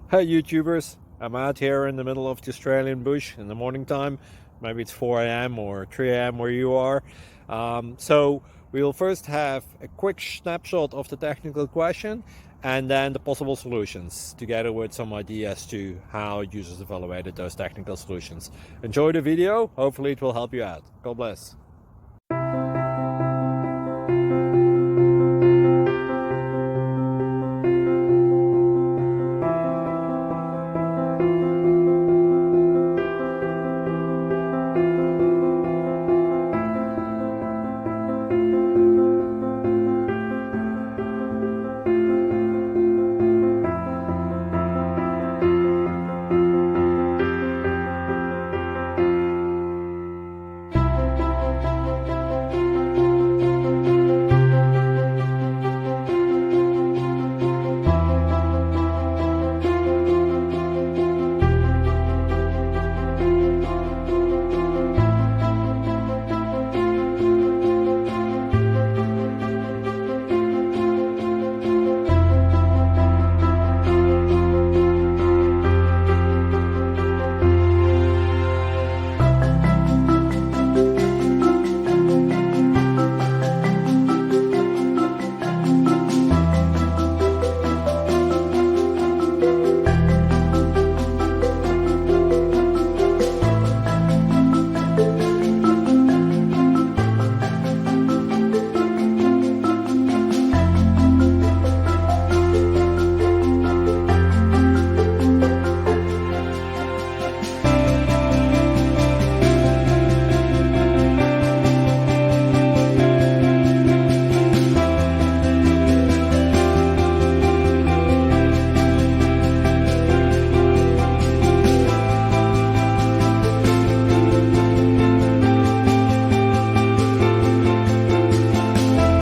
Hey YouTubers, I'm out here in the middle of the Australian bush in the morning time. Maybe it's 4 a.m. or 3 a.m. where you are. So we'll first have a quick snapshot of the technical question and then the possible solutions, together with some ideas to how users evaluated those technical solutions. Enjoy the video, hopefully it will help you out. God bless.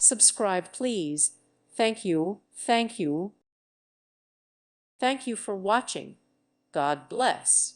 Subscribe, please. Thank you. Thank you. Thank you for watching. God bless.